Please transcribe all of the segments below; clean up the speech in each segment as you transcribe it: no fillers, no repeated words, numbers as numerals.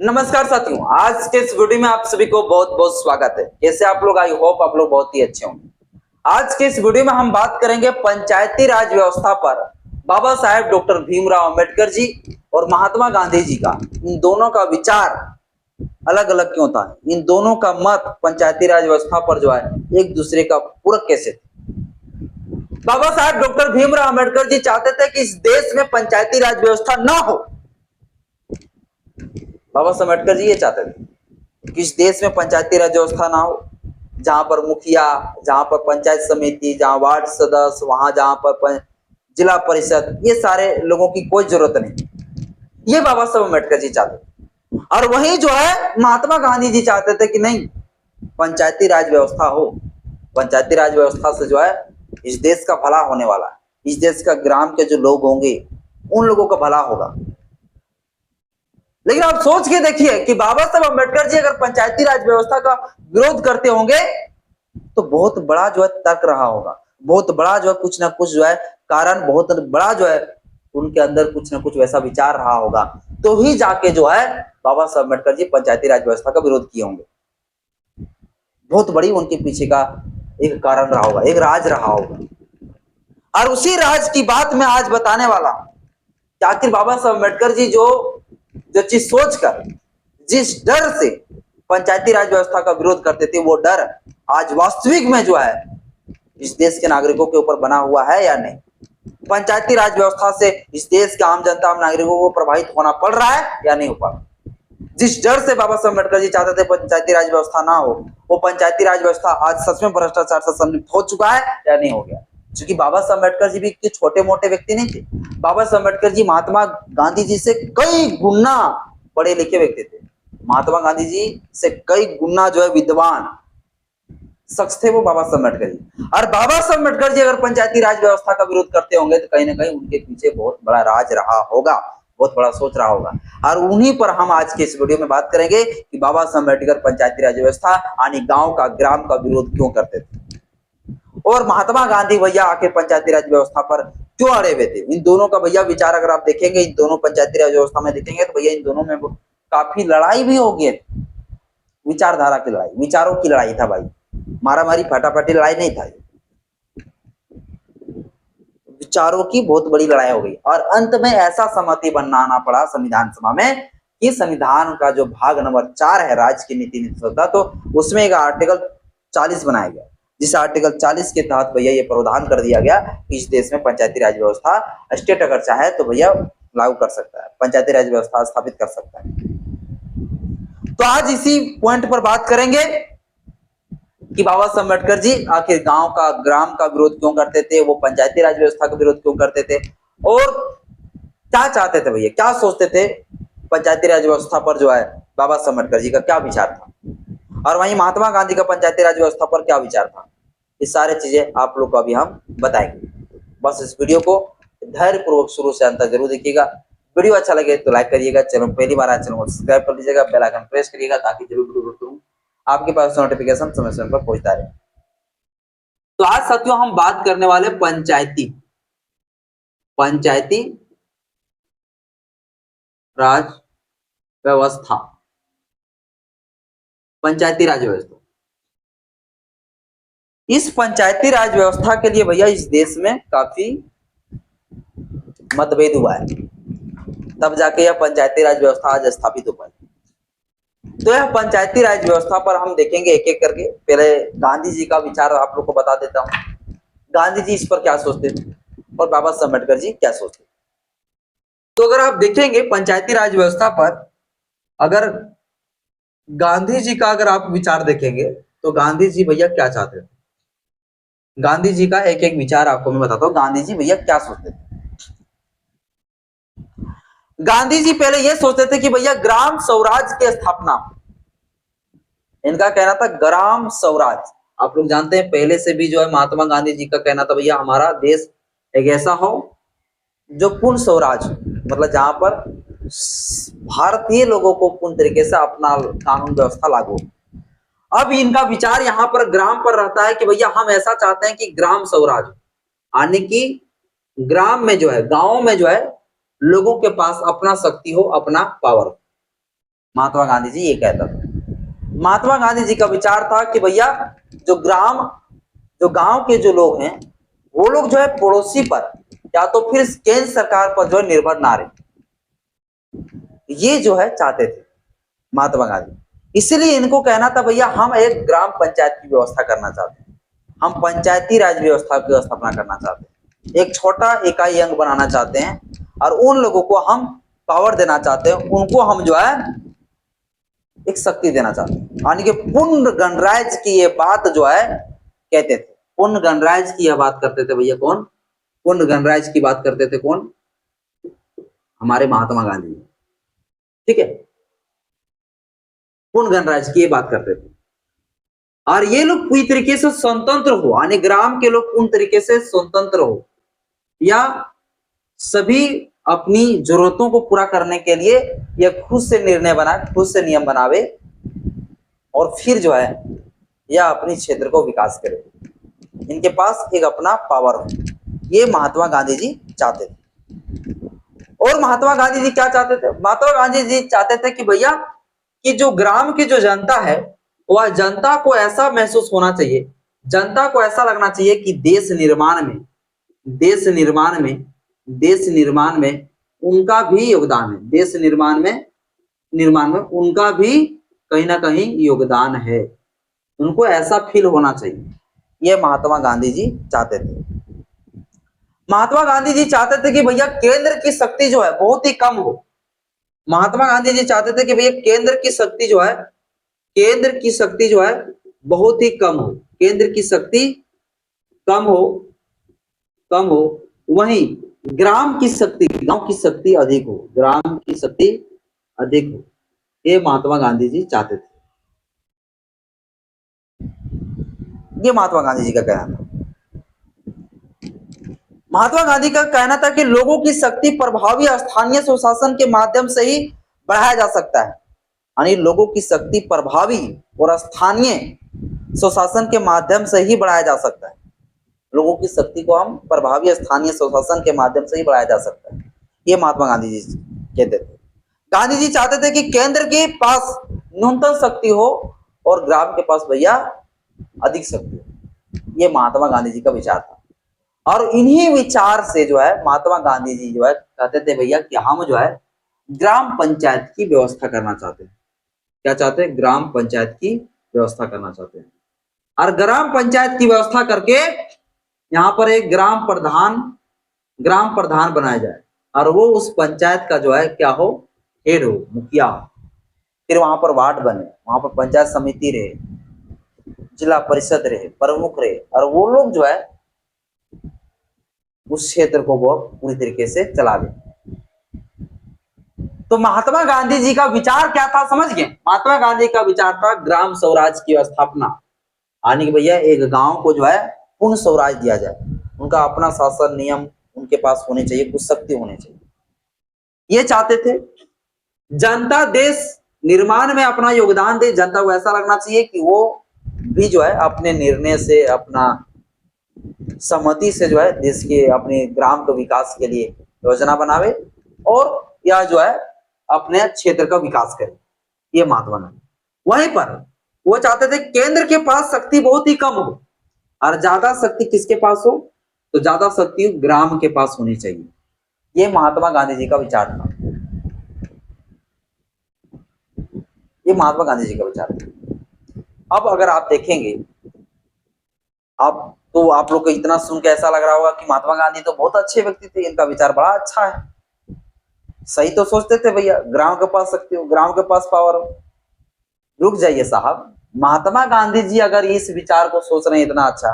नमस्कार साथियों, आज के इस वीडियो में आप सभी को बहुत बहुत स्वागत है। कैसे आप लोग? आई होप आप लोग बहुत ही अच्छे होंगे। आज के इस वीडियो में हम बात करेंगे पंचायती राज व्यवस्था पर बाबा साहेब डॉक्टर भीमराव अंबेडकर जी और महात्मा गांधी जी का, इन दोनों का विचार अलग अलग क्यों था, इन दोनों का मत पंचायती राज व्यवस्था पर जो है एक दूसरे का पूरक कैसे थे। बाबा साहेब डॉक्टर भीमराव अंबेडकर जी चाहते थे कि इस देश में पंचायती राज व्यवस्था ना हो। बाबा साहब अम्बेडकर जी ये चाहते थे कि इस देश में पंचायती राज व्यवस्था ना हो, जहां पर मुखिया, जहां पर पंचायत समिति, जहां वार्ड सदस्य, वहां जहां पर जिला परिषद, ये सारे लोगों की कोई जरूरत नहीं। ये बाबा साहब अम्बेडकर जी चाहते थे। और वहीं जो है महात्मा गांधी जी चाहते थे कि नहीं, पंचायती राज व्यवस्था हो। पंचायती राज व्यवस्था से जो है इस देश का भला होने वाला है। इस देश का ग्राम के जो लोग होंगे उन लोगों का भला होगा। लेकिन आप सोच के देखिए कि बाबा साहब अम्बेडकर जी अगर पंचायती राज व्यवस्था का विरोध करते होंगे तो बहुत बड़ा जो है तर्क रहा होगा, बहुत बड़ा जो है कुछ ना कुछ जो है कारण, बहुत बड़ा जो है उनके अंदर कुछ ना कुछ वैसा विचार रहा होगा, तो ही जाके जो है बाबा साहब अम्बेडकर जी पंचायती राज व्यवस्था का विरोध किए होंगे। बहुत बड़ी उनके पीछे का एक कारण रहा होगा, एक राज रहा होगा। और उसी राज की बात मैं आज बताने वाला हूं कि आखिर बाबा साहब अम्बेडकर जी जो चीज सोचकर, जिस डर से पंचायती राज व्यवस्था का विरोध करते थे, वो डर आज वास्तविक में जो है इस देश के नागरिकों के ऊपर बना हुआ है या नहीं। पंचायती राज व्यवस्था से इस देश के आम जनता, आम नागरिकों को प्रभावित होना पड़ रहा है या नहीं हो पा रहा। जिस डर से बाबा साहब अम्बेडकर जी चाहते थे पंचायती राज व्यवस्था ना हो, वो पंचायती राज व्यवस्था आज सच में भ्रष्टाचार से संलिप्त हो चुका है या नहीं हो गया। क्योंकि बाबा साहब अम्बेडकर जी भी छोटे मोटे व्यक्ति नहीं थे। बाबा साहब अम्बेडकर जी महात्मा गांधी जी से कई गुना पढ़े लिखे व्यक्ति थे। महात्मा गांधी जी से कई गुना जो है विद्वान शख्स थे वो बाबा साहब अम्बेडकर जी। और बाबा साहब अम्बेडकर जी अगर पंचायती राज व्यवस्था का विरोध करते होंगे तो कहीं ना कहीं उनके पीछे बहुत बड़ा राज रहा होगा, बहुत बड़ा सोच रहा होगा। और उन्हीं पर हम आज के इस वीडियो में बात करेंगे कि बाबा साहब अम्बेडकर पंचायती राज व्यवस्था यानी गांव का, ग्राम का विरोध क्यों करते थे, और महात्मा गांधी भैया आखिर पंचायती राज व्यवस्था पर क्यों अड़े हुए थे। इन दोनों का भैया विचार अगर आप देखेंगे, इन दोनों पंचायती राज व्यवस्था में देखेंगे तो भैया इन दोनों में काफी लड़ाई भी होगी। विचारधारा की लड़ाई, विचारों की लड़ाई था भाई, मारा मारी फटाफटी लड़ाई नहीं था, विचारों की बहुत बड़ी लड़ाई हो गई। और अंत में ऐसा सहमति बनाना पड़ा संविधान सभा में कि संविधान का जो भाग नंबर 4 है राज्य की नीति निर्देशिका, तो उसमें एक आर्टिकल 40 बनाया गया, जिस आर्टिकल 40 के तहत भैया ये प्रावधान कर दिया गया कि इस देश में पंचायती राज व्यवस्था स्टेट अगर चाहे तो भैया लागू कर सकता है, पंचायती राज व्यवस्था स्थापित कर सकता है। तो आज इसी पॉइंट पर बात करेंगे कि बाबा साहब अम्बेडकर जी आखिर गांव का, ग्राम का विरोध क्यों करते थे, वो पंचायती राज व्यवस्था का विरोध क्यों करते थे, और क्या चाहते थे भैया, क्या सोचते थे पंचायती राज व्यवस्था पर जो है बाबा साहब अम्बेडकर जी का क्या विचार था, और वहीं महात्मा गांधी का पंचायती राज व्यवस्था पर क्या विचार था। ये सारी चीजें आप लोग को अभी हम बताएंगे। बस इस वीडियो को धैर्यपूर्वक शुरू से अंत तक जरूर देखिएगा। वीडियो अच्छा लगे तो लाइक करिएगा, चैनल पहली बार आए चैनल को सब्सक्राइब कर लीजिएगा, बेल आइकन प्रेस करिएगा ताकि जब वीडियो करूं आपके पास नोटिफिकेशन समय समय पर पहुंचता रहे। तो आज साथियों हम बात करने वाले पंचायती राज व्यवस्था, पंचायती राज व्यवस्था। इस पंचायती राज व्यवस्था के लिए भैया इस देश में काफी मतभेद हुआ है, तब जाके यह पंचायती राज व्यवस्था आज स्थापित हो पाई। तो यह पंचायती राज व्यवस्था पर हम देखेंगे एक एक करके। पहले गांधी जी का विचार आप लोग को बता देता हूं, गांधी जी इस पर क्या सोचते थे और बाबा साहब अम्बेडकर जी क्या सोचते थे। तो अगर आप देखेंगे पंचायती राज व्यवस्था पर, अगर गांधी जी का अगर आप विचार देखेंगे तो गांधी जी भैया क्या चाहते थे, गांधी जी का एक एक विचार आपको मैं बताता हूं। गांधी जी भैया क्या सोचते थे। गांधी जी पहले यह सोचते थे कि भैया ग्राम स्वराज की स्थापना, इनका कहना था ग्राम स्वराज। आप लोग जानते हैं पहले से भी जो है महात्मा गांधी जी का कहना था भैया हमारा देश एक ऐसा हो जो पूर्ण स्वराज हो, मतलब जहां पर भारतीय लोगों को पूर्ण तरीके से अपना कानून व्यवस्था लागू। अब इनका विचार यहाँ पर ग्राम पर रहता है कि भैया हम ऐसा चाहते हैं कि ग्राम स्वराज, यानी कि ग्राम में जो है, गांव में जो है लोगों के पास अपना शक्ति हो, अपना पावर। महात्मा गांधी जी ये कहता था। महात्मा गांधी जी का विचार था कि भैया जो गांव के जो लोग हैं वो लोग जो है पड़ोसी पर या तो फिर केंद्र सरकार पर जो है निर्भर ना रहे, ये जो है चाहते थे महात्मा गांधी। इसीलिए इनको कहना था भैया हम एक ग्राम पंचायत की व्यवस्था करना चाहते हैं, हम पंचायती राज व्यवस्था की स्थापना करना चाहते हैं, एक छोटा इकाई अंग बनाना चाहते हैं और उन लोगों को हम पावर देना चाहते हैं, उनको हम जो है एक शक्ति देना चाहते हैं। यानी कि पूर्ण गणराज्य की ये बात जो है कहते थे, पूर्ण गणराज्य की यह बात करते थे भैया। कौन पूर्ण गणराज्य की बात करते थे? कौन? हमारे महात्मा गांधी। ठीक है, पूर्ण गणराज्य की ये बात करते थे और ये लोग पूरी तरीके से स्वतंत्र हो, यानी ग्राम के लोग पूर्ण तरीके से स्वतंत्र हो या सभी अपनी जरूरतों को पूरा करने के लिए यह खुद से निर्णय बनाए, खुद से नियम बनावे और फिर जो है यह अपने क्षेत्र को विकास करे, इनके पास एक अपना पावर हो, ये महात्मा गांधी जी चाहते थे। और महात्मा गांधी जी क्या चाहते थे? महात्मा गांधी जी चाहते थे कि भैया कि जो ग्राम की जो जनता है वह जनता को ऐसा महसूस होना चाहिए, जनता को ऐसा लगना चाहिए कि देश निर्माण में उनका भी योगदान है, देश निर्माण में उनका भी कहीं ना कहीं योगदान है, उनको ऐसा फील होना चाहिए। ये महात्मा गांधी जी चाहते थे। महात्मा गांधी जी चाहते थे कि भैया केंद्र की शक्ति जो है बहुत ही कम हो। महात्मा गांधी जी चाहते थे कि भैया केंद्र की शक्ति जो है बहुत ही कम हो, केंद्र की शक्ति कम हो, वहीं ग्राम की शक्ति, गांव की शक्ति अधिक हो, ग्राम की शक्ति अधिक हो, ये महात्मा गांधी जी चाहते थे। ये महात्मा गांधी जी का कहना था। महात्मा गांधी का कहना था कि लोगों की शक्ति प्रभावी स्थानीय स्वशासन के माध्यम से ही बढ़ाया जा सकता है, यानी लोगों की शक्ति प्रभावी और स्थानीय स्वशासन के माध्यम से ही बढ़ाया जा सकता है, लोगों की शक्ति को हम प्रभावी स्थानीय स्वशासन के माध्यम से ही बढ़ाया जा सकता है, ये महात्मा गांधी जी कहते थे। गांधी जी चाहते थे कि केंद्र के पास न्यूनतम शक्ति हो और ग्राम के पास भैया अधिक शक्ति हो, ये महात्मा गांधी जी का विचार था। और इन्हीं विचार से जो है महात्मा गांधी जी जो है कहते थे भैया कि हम जो है ग्राम पंचायत की व्यवस्था करना चाहते हैं। क्या चाहते हैं? ग्राम पंचायत की व्यवस्था करना चाहते हैं और ग्राम पंचायत की व्यवस्था करके यहाँ पर एक ग्राम प्रधान बनाया जाए और वो उस पंचायत का जो है क्या हो? हेड हो, मुखिया हो। फिर वहां पर वार्ड बने, वहां पर पंचायत समिति रहे, जिला परिषद रहे, प्रमुख रहे और वो लोग जो है उस क्षेत्र को वो पूरी तरीके से चला दे। तो महात्मा गांधी जी का विचार क्या था समझ गए? महात्मा गांधी का विचार था ग्राम स्वराज की स्थापना, यानी कि भैया एक गांव को जो है पूर्ण स्वराज दिया जाए, उनका अपना शासन नियम उनके पास होने चाहिए, कुछ शक्ति होनी चाहिए, ये चाहते थे। जनता देश निर्माण में अपना योगदान दे, जनता को ऐसा लगना चाहिए कि वो भी जो है अपने निर्णय से, अपना सहमति से जो है देश के अपने ग्राम के विकास के लिए योजना बनावे और या जो है अपने क्षेत्र का विकास करे, ये महात्मा गांधी। वहीं पर वो चाहते थे केंद्र के पास शक्ति बहुत ही कम हो और ज्यादा शक्ति किसके पास हो? तो ज्यादा शक्ति ग्राम के पास होनी चाहिए, ये महात्मा गांधी जी का विचार था, ये महात्मा गांधी जी का विचार था। अब अगर आप देखेंगे, आप लोग को इतना सुन के ऐसा लग रहा होगा कि महात्मा गांधी तो बहुत अच्छे व्यक्ति थे, इनका विचार बड़ा अच्छा है, सही तो सोचते थे भैया, ग्राम के पास शक्ति हो, ग्राम के पास पावर हो। रुक जाइए साहब, महात्मा गांधी जी अगर इस विचार को सोच रहे हैं इतना अच्छा,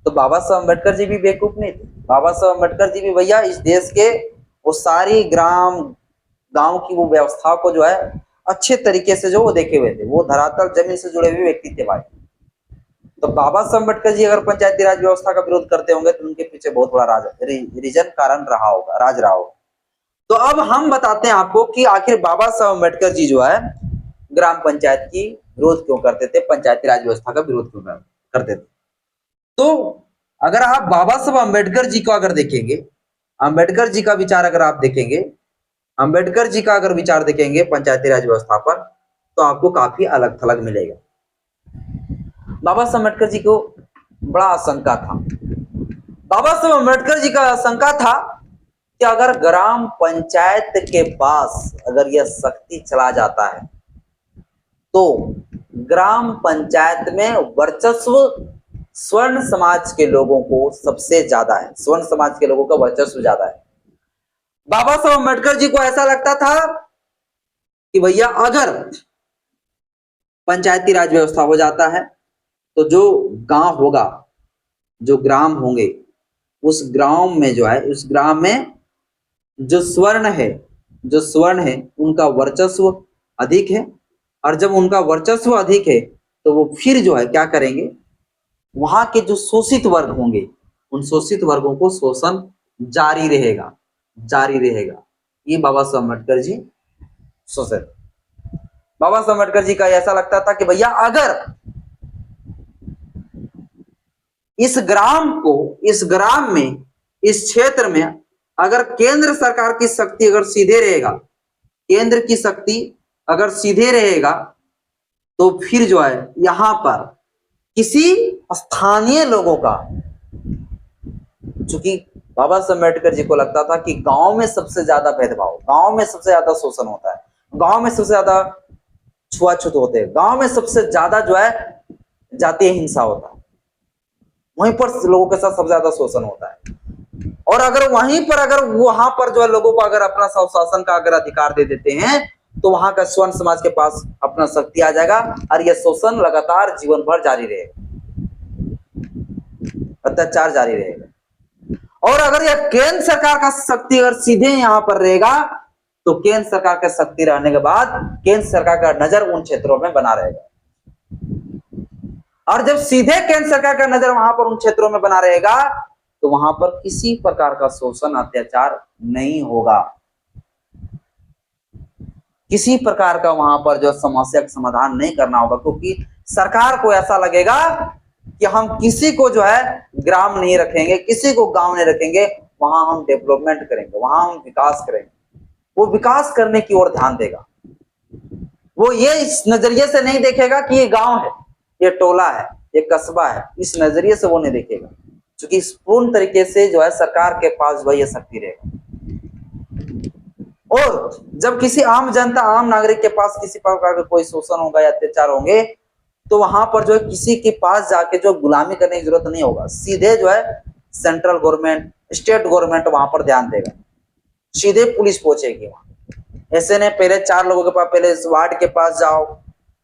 तो बाबा साहब अम्बेडकर जी भी बेवकूफ नहीं थे। बाबा साहब अम्बेडकर जी भी भैया इस देश के वो सारी गांव की वो व्यवस्था को जो है अच्छे तरीके से जो वो देखे हुए थे, वो धरातल जमीन से जुड़े हुए व्यक्ति थे भाई। तो बाबा साहब अम्बेडकर जी अगर पंचायती राज व्यवस्था का विरोध करते होंगे तो उनके पीछे बहुत बड़ा रीजन कारण रहा होगा, राज रहा होगा। तो अब हम बताते हैं आपको कि आखिर बाबा साहब अम्बेडकर जी जो है ग्राम पंचायत की विरोध क्यों करते थे, पंचायती राज व्यवस्था का विरोध क्यों करते थे। तो अगर आप बाबा साहब अम्बेडकर जी को अगर देखेंगे, अम्बेडकर जी का विचार अगर आप देखेंगे अंबेडकर जी का अगर विचार देखेंगे पंचायती राज व्यवस्था पर तो आपको काफी अलग थलग मिलेगा। बाबा साहब अम्बेडकर जी को बड़ा आशंका था। बाबा साहब अम्बेडकर जी का आशंका था कि अगर ग्राम पंचायत के पास अगर यह शक्ति चला जाता है तो ग्राम पंचायत में वर्चस्व स्वर्ण समाज के लोगों को सबसे ज्यादा है, स्वर्ण समाज के लोगों का वर्चस्व ज्यादा है। बाबा साहब अम्बेडकर जी को ऐसा लगता था कि भैया अगर पंचायती राज व्यवस्था हो जाता है तो जो गांव होगा, जो ग्राम होंगे, उस ग्राम में जो है, उस ग्राम में जो स्वर्ण है उनका वर्चस्व अधिक है। और जब उनका वर्चस्व अधिक है तो वो फिर जो है क्या करेंगे, वहां के जो शोषित वर्ग होंगे उन शोषित वर्गों को शोषण जारी रहेगा। ये बाबा साहब अम्बेडकर जी सोचे। बाबा साहब अम्बेडकर जी का ऐसा लगता था कि भैया अगर इस ग्राम में, इस क्षेत्र में अगर केंद्र सरकार की शक्ति अगर सीधे रहेगा, केंद्र की शक्ति अगर सीधे रहेगा तो फिर जो है यहां पर किसी स्थानीय लोगों का, चूंकि बाबा साहब अम्बेडकर जी को लगता था कि गांव में सबसे ज्यादा भेदभाव, गांव में सबसे ज्यादा शोषण होता है, गांव में सबसे ज्यादा छुआछूत होते हैं, गांव में सबसे ज्यादा जो है जातीय हिंसा होता है, वहीं पर लोगों के साथ सबसे ज्यादा शोषण होता है। और अगर वहीं पर अगर वहां पर जो है लोगों को अगर अपना शासन का अगर अधिकार दे देते हैं तो वहां का स्वर्ण समाज के पास अपना शक्ति आ जाएगा और यह शोषण लगातार जीवन भर जारी रहेगा, अत्याचार जारी रहेगा। और अगर यह केंद्र सरकार का शक्ति अगर सीधे यहां पर रहेगा तो केंद्र सरकार का शक्ति रहने के बाद केंद्र सरकार का नजर उन क्षेत्रों में बना रहेगा। और जब सीधे केंद्र सरकार का नजर वहां पर उन क्षेत्रों में बना रहेगा तो वहां पर किसी प्रकार का शोषण अत्याचार नहीं होगा, किसी प्रकार का वहां पर जो समस्या का समाधान नहीं करना होगा, क्योंकि सरकार को ऐसा लगेगा कि हम किसी को जो है ग्राम नहीं रखेंगे, किसी को गांव नहीं रखेंगे, वहां हम डेवलपमेंट करेंगे, वहां हम विकास करेंगे। वो विकास करने की ओर ध्यान देगा। वो ये इस नजरिए से नहीं देखेगा कि ये गांव है, ये टोला है, ये कस्बा है, इस नजरिए से वो नहीं देखेगा, क्योंकि पूर्ण तरीके से जो है सरकार के पास वही शक्ति रहेगा। और जब किसी आम जनता, आम नागरिक के पास किसी प्रकार का कोई शोषण होगा या अत्याचार होंगे तो वहां पर जो है किसी के पास जाके जो गुलामी करने की जरूरत नहीं होगा, सीधे जो है सेंट्रल गवर्नमेंट, स्टेट गवर्नमेंट वहां पर ध्यान देगा, सीधे पुलिस पहुंचेगी वहां। ऐसे ने पहले 4 लोगों के पास, पहले वार्ड के पास जाओ,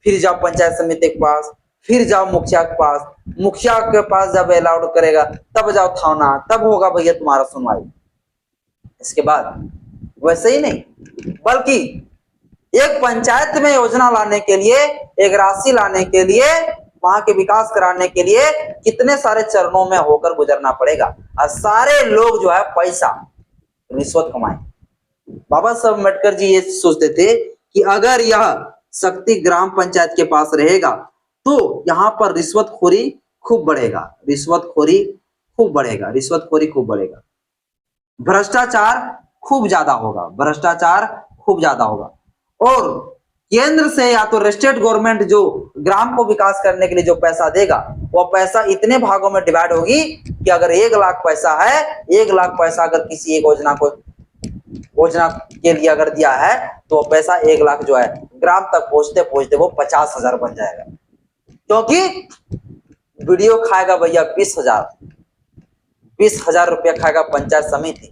फिर जाओ पंचायत समिति के पास, फिर जाओ मुखिया के पास, मुखिया के पास जब अलाउड करेगा तब जाओ थाना, तब होगा भैया तुम्हारा सुनवाई। इसके बाद वैसे ही नहीं, बल्कि एक पंचायत में योजना लाने के लिए, एक राशि लाने के लिए, वहां के विकास कराने के लिए कितने सारे चरणों में होकर गुजरना पड़ेगा और सारे लोग जो है पैसा रिश्वत कमाए। बाबा साहब अम्बेडकर जी ये सोचते थे कि अगर यह शक्ति ग्राम पंचायत के पास रहेगा तो यहाँ पर रिश्वतखोरी खूब बढ़ेगा, भ्रष्टाचार खूब ज्यादा होगा, और केंद्र से या तो स्टेट गवर्नमेंट जो ग्राम को विकास करने के लिए जो पैसा देगा वो पैसा इतने भागों में डिवाइड होगी कि अगर 1 लाख पैसा है, 1 लाख पैसा अगर किसी एक योजना के लिए अगर दिया है तो वो पैसा 1 लाख जो है ग्राम तक पहुंचते पहुंचते वो 50,000 बन जाएगा, क्योंकि वीडियो खाएगा भैया 20,000 रुपया खाएगा पंचायत समिति,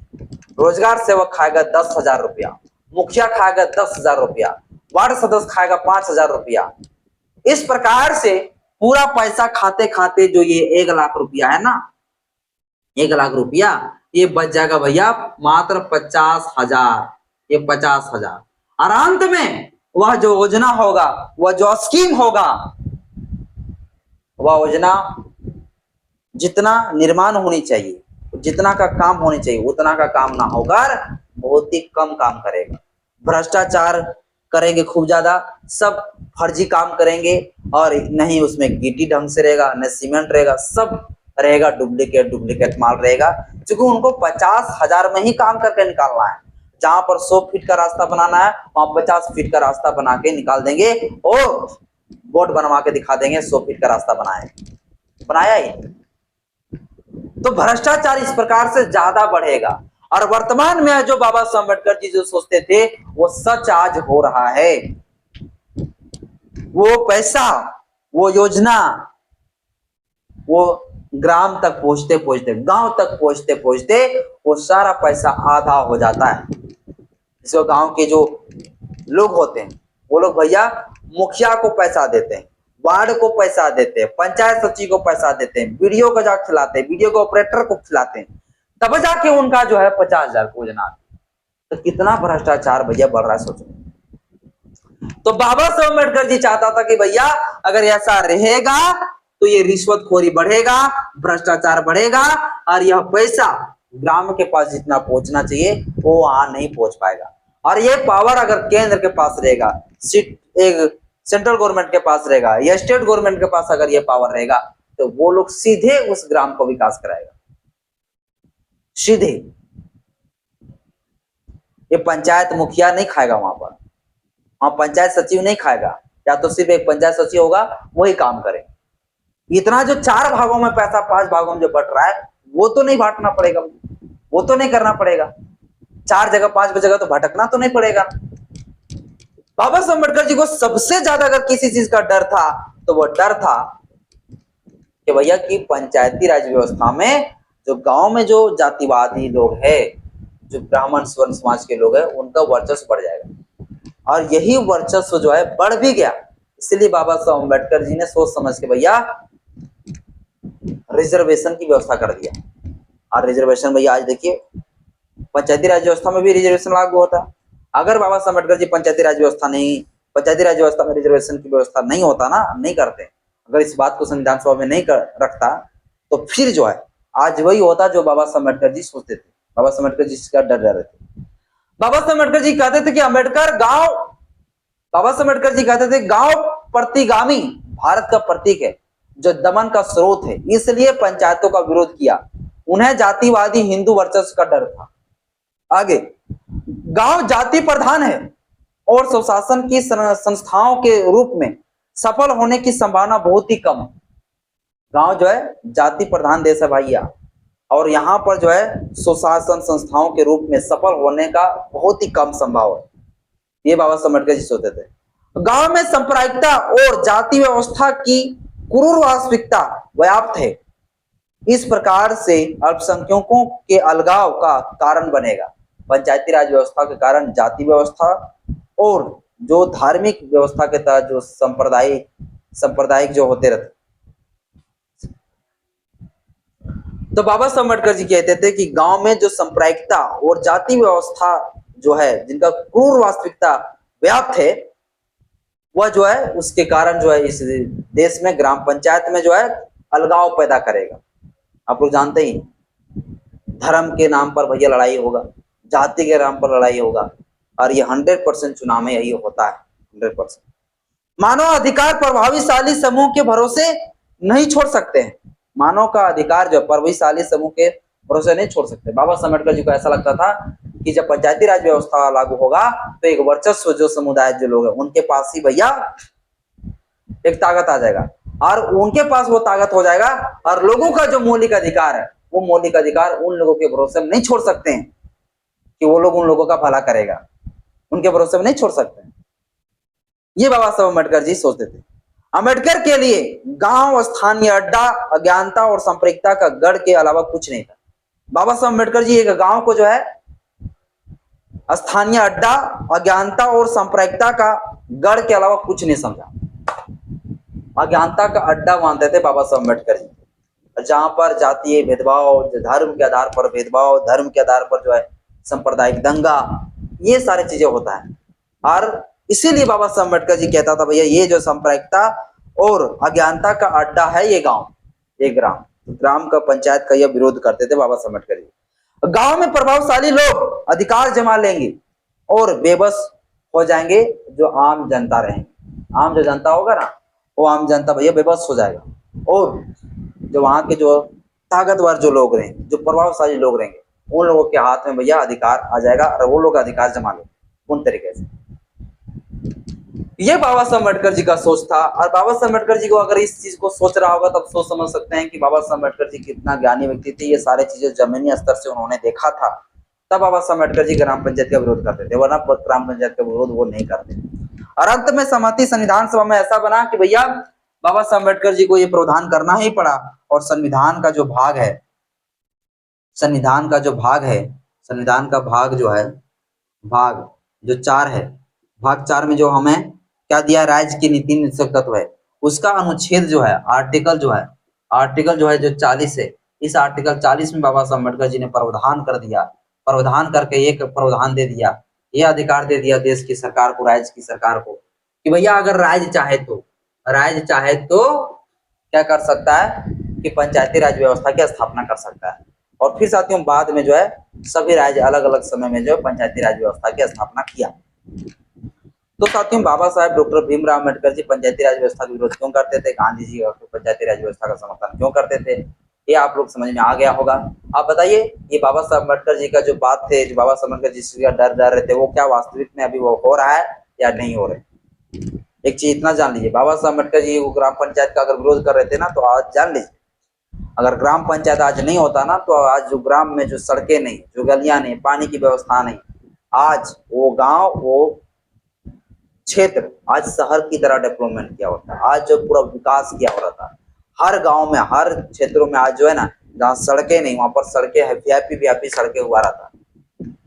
रोजगार सेवक खाएगा 10,000 रुपया, मुखिया खाएगा 10,000 रुपया, वार्ड सदस्य खाएगा 5,000 रुपया। इस प्रकार से पूरा पैसा खाते खाते जो ये 1 लाख रुपया है ना, 1 लाख रुपया ये बच जाएगा भैया मात्र 50,000, ये 50,000। और अंत में वह जो योजना होगा, वह जो स्कीम होगा, वह योजना जितना निर्माण होनी चाहिए, जितना का काम होनी चाहिए उतना का काम ना होकर बहुत ही कम काम करेगा, भ्रष्टाचार करेंगे खूब ज्यादा, सब फर्जी काम करेंगे और नहीं उसमें गिट्टी ढंग से रहेगा, न सीमेंट रहेगा, सब रहेगा डुप्लीकेट माल रहेगा, क्योंकि उनको 50,000 में ही काम करके निकालना है। जहां पर 100 फीट का रास्ता बनाना है वहां 50 फीट का रास्ता बना के निकाल देंगे और बोर्ड बनवा के दिखा देंगे 100 फीट का रास्ता बनाया ही। तो भ्रष्टाचार इस प्रकार से ज्यादा बढ़ेगा और वर्तमान में जो बाबा साहब अम्बेडकर जी जो सोचते थे वो सच आज हो रहा है। वो पैसा, वो योजना, वो ग्राम तक पहुंचते पहुंचते, गांव तक पहुंचते पहुंचते वो सारा पैसा आधा हो जाता है। जिसको गांव के जो लोग होते हैं वो लोग भैया मुखिया को पैसा देते हैं, वार्ड को पैसा देते हैं, पंचायत सचिव को पैसा देते हैं, वीडियो को जाकर खिलाते हैं, वीडियो को ऑपरेटर को खिलाते हैं, तब जाके उनका जो है 50,000 को योजना। तो कितना भ्रष्टाचार भैया बढ़ रहा है सोचो। तो बाबा साहब अम्बेडकर जी चाहता था कि भैया अगर ऐसा रहेगा तो ये रिश्वतखोरी बढ़ेगा, भ्रष्टाचार बढ़ेगा और यह पैसा ग्राम के पास जितना पहुंचना चाहिए वो वहां नहीं पहुंच पाएगा। और ये पावर अगर केंद्र के पास रहेगा, एक सेंट्रल गवर्नमेंट के पास रहेगा या स्टेट गवर्नमेंट के पास अगर ये पावर रहेगा तो वो लोग सीधे उस ग्राम को विकास कराएगा, सीधे। ये पंचायत मुखिया नहीं खाएगा वहां पंचायत सचिव नहीं खाएगा, या तो सिर्फ एक पंचायत सचिव होगा वही काम करे। इतना जो 4 भागों में पैसा 5 भागों में जो बट रहा है वो तो नहीं बांटना पड़ेगा, वो तो नहीं करना पड़ेगा। 4 जगह 5 जगह तो भटकना तो नहीं पड़ेगा। बाबा साहब अम्बेडकर जी को सबसे ज्यादा अगर किसी चीज का डर था तो वो डर था कि भैया की पंचायती राज व्यवस्था में जो गांव में जो जातिवादी लोग हैं, जो ब्राह्मण स्वर्ण समाज के लोग हैं, उनका वर्चस्व बढ़ जाएगा। और यही वर्चस्व जो है बढ़ भी गया। इसलिए बाबा साहब अम्बेडकर जी ने सोच समझ के भैया रिजर्वेशन की व्यवस्था कर दिया। और रिजर्वेशन भैया आज देखिए पंचायती राज व्यवस्था में भी रिजर्वेशन लागू होता है। अगर बाबा साहब अम्बेडकर जी पंचायती राज व्यवस्था में रिजर्वेशन की व्यवस्था नहीं होता ना, नहीं करते, अगर इस बात को संविधान सभा में नहीं रखता तो फिर जो है आज वही होता जो बाबा साहब अम्बेडकर जी सोचते थे। बाबा साहब अम्बेडकर जी इसका डर रहे थे। बाबा साहब अम्बेडकर जी कहते थे कि बाबा साहब अम्बेडकर जी कहते थे गांव प्रतिगामी भारत का प्रतीक है, जो दमन का स्रोत है, इसलिए पंचायतों का विरोध किया। उन्हें जातिवादी हिंदू वर्चस्व का डर था। आगे, गांव जाति प्रधान है और स्वशासन की संस्थाओं के रूप में सफल होने की संभावना बहुत ही कम है। गांव जो है जाति प्रधान देश है भैया, और यहाँ पर जो है स्वशासन संस्थाओं के रूप में सफल होने का बहुत ही कम संभव है। ये बाबा साहब अम्बेडकर जी सोचते थे। गांव में सांप्रदायिकता और जाति व्यवस्था की क्रूर वास्तविकता व्याप्त है। इस प्रकार से अल्पसंख्यकों के अलगाव का कारण बनेगा। पंचायती राज व्यवस्था के कारण जाति व्यवस्था और जो धार्मिक व्यवस्था के तहत जो सांप्रदायिक जो होते रहते। तो बाबा साहब अम्बेडकर जी कहते थे कि गांव में जो सांप्रदायिकता और जाति व्यवस्था जो है, जिनका क्रूर वास्तविकता व्याप्त है, वह जो है उसके कारण जो है इस देश में ग्राम पंचायत में जो है अलगाव पैदा करेगा। आप लोग जानते ही, धर्म के नाम पर भैया लड़ाई होगा, जाति के नाम पर लड़ाई होगा, और ये 100% चुनाव में यही होता है। 100% मानव अधिकार प्रभावशाली समूह के भरोसे नहीं छोड़ सकते हैं। मानव का अधिकार जो प्रभावशाली समूह के भरोसे नहीं छोड़ सकते। बाबा साहब अम्बेडकर जी को ऐसा लगता था कि जब पंचायती राज व्यवस्था लागू होगा तो एक वर्चस्व जो समुदाय जो लोग हैं उनके पास ही भैया एक ताकत आ जाएगा, और उनके पास वो ताकत हो जाएगा, और लोगों का जो मौलिक अधिकार है वो मौलिक अधिकार उन लोगों के भरोसे में नहीं छोड़ सकते हैं कि वो लोग उन लोगों का भला करेगा, उनके भरोसे में नहीं छोड़ सकते हैं। ये बाबा साहब अम्बेडकर जी सोचते थे। अम्बेडकर के लिए गांव स्थानीय अड्डा, अज्ञानता और सांप्रदायिकता का गढ़ के अलावा कुछ नहीं था। बाबा साहब अम्बेडकर जी एक गांव को जो है स्थानीय अड्डा, अज्ञानता और सांप्रदायिकता का गढ़ के अलावा कुछ नहीं समझा। अज्ञानता का अड्डा मानते थे बाबा साहब अम्बेडकर जी, जहां पर जातीय भेदभाव, धर्म के आधार पर भेदभाव, धर्म के आधार पर जो है सांप्रदायिक दंगा, ये सारी चीजें होता है। और इसीलिए बाबा साहब अम्बेडकर जी कहता था भैया ये जो सांप्रदायिकता और अज्ञानता का अड्डा है ये गांव, ये ग्राम का पंचायत का यह विरोध करते थे बाबा साहब अम्बेडकर जी। गांव में प्रभावशाली लोग अधिकार जमा लेंगे और बेबस हो जाएंगे जो आम जनता रहेंगे। आम जो जनता होगा ना, वो आम जनता भैया बेबस हो जाएगा, और जो वहां के जो ताकतवर जो लोग रहेंगे, जो प्रभावशाली लोग रहेंगे, उन लोगों के हाथ में भैया अधिकार आ जाएगा और वो लोग अधिकार जमा ले उन तरीके से। ये बाबा साहब अम्बेडकर जी का सोच था। और बाबा साहब अम्बेडकर जी को अगर इस चीज को सोच रहा होगा तब सोच समझ सकते हैं कि बाबा साहब अम्बेडकर जी कितना ज्ञानी व्यक्ति थे। ये सारे चीजें जमीनी स्तर से उन्होंने देखा था, तब बाबा साहब अम्बेडकर जी ग्राम पंचायत का विरोध करते थे, वरना ग्राम पंचायत का विरोध वो नहीं करते। और अंत में सहमति संविधान सभा में ऐसा बना कि भैया बाबा साहब अम्बेडकर जी को ये प्रावधान करना ही पड़ा। और संविधान का जो भाग है, संविधान का जो भाग है, संविधान का भाग जो है, भाग जो 4 है, भाग 4 में जो हमें क्या दिया, राज्य की नीति निश्चित तत्व है, उसका अनुच्छेद जो है, आर्टिकल जो है जो 40 है, इस आर्टिकल 40 में बाबा साहब अम्बेडकर जी ने प्रावधान कर दिया, प्रावधान करके एक प्रावधान दे दिया, ये अधिकार दे दिया देश की सरकार को, राज्य की सरकार को, कि भैया अगर राज्य चाहे तो क्या कर सकता है कि पंचायती राज व्यवस्था की स्थापना कर सकता है। और फिर साथियों बाद में जो है सभी राज्य अलग अलग समय में जो पंचायती राज व्यवस्था की स्थापना किया। तो साथियों बाबा साहेब डॉक्टर भीमराव अम्बेडकर जी पंचायती राज व्यवस्था का विरोध क्यों करते थे, गांधी जी पंचायती राज व्यवस्था का समर्थन क्यों करते थे, ये आप लोग समझ में आ गया होगा। आप बताइए ये बाबा साहब अम्बेडकर जी का जो बात थे, जो बाबा साहब अम्बेडकर जी का डर रहे थे, वो क्या वास्तविक में अभी वो हो रहा है या नहीं हो रहा है। एक चीज इतना जान लीजिए, बाबा साहब अम्बेडकर जी वो ग्राम पंचायत का अगर विरोध कर रहे थे ना, तो आज जान लीजिए अगर ग्राम पंचायत आज नहीं होता ना, तो आज जो ग्राम में जो सड़कें नहीं, जो गलियां नहीं, पानी की व्यवस्था नहीं, आज वो गांव, वो क्षेत्र आज शहर की तरह डेवलपमेंट किया होता है। आज जो पूरा विकास किया हो रहा था हर गांव में, हर क्षेत्रों में, आज जो है ना जहाँ सड़कें नहीं वहां पर सड़कें है, वीआईपी सड़कें हुआ रहता।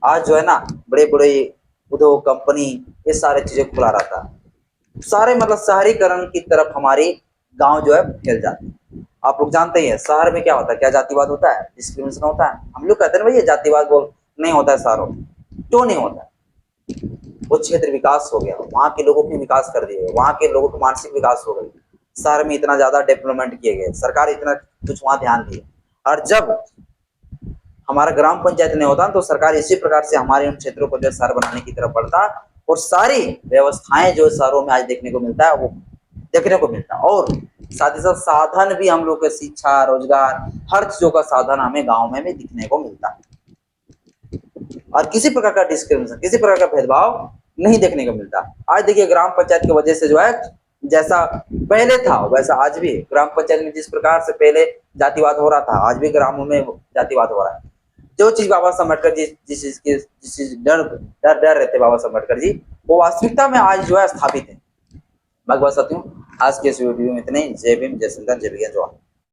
आज जो है ना बड़े बड़े उद्योग, कंपनी, ये सारे चीजें खुला रहता है। सारे मतलब शहरीकरण की तरफ हमारी गांव जो है फैल जाते हैं। आप लोग जानते ही है शहर में क्या होता है, क्या जातिवाद होता है, डिस्क्रिमिनेशन होता है। हम लोग कहते हैं भैया जातिवाद बोल नहीं होता है शहरों में, क्यों नहीं होता है? वो क्षेत्र विकास हो गया, वहां के लोगों की विकास कर दिए, वहां के लोगों को मानसिक विकास हो गई, शहर में इतना ज्यादा डेवलपमेंट किए गए, सरकार इतना कुछ वहां ध्यान दी। और जब हमारा ग्राम पंचायत नहीं होता तो सरकार इसी प्रकार से हमारे उन क्षेत्रों को जो शहर बनाने की तरफ बढ़ता, और सारी व्यवस्थाएं जो शहरों में आज देखने को मिलता है वो देखने को मिलता है। और साथ ही साथ साधन भी हम लोग के शिक्षा, रोजगार, हर चीजों का साधन हमें गाँव में भी दिखने को मिलता है। और किसी प्रकार का डिस्क्रिमिनेशन, किसी प्रकार का भेदभाव नहीं देखने को मिलता। आज देखिए ग्राम पंचायत की वजह से जो है जैसा पहले था वैसा आज भी ग्राम पंचायत में जिस प्रकार से पहले जातिवाद हो रहा था, आज भी ग्रामों में जातिवाद हो रहा है। जो चीज बाबा साहब अम्बेडकर जी जिस चीज डर रहे थे बाबा साहब अम्बेडकर जी, वो वास्तविकता में आज जो है स्थापित है। भगवत साथियों आज के इस वीडियो में इतने ही। जय भीम, जय श्री राम, जय विज्ञान, जय।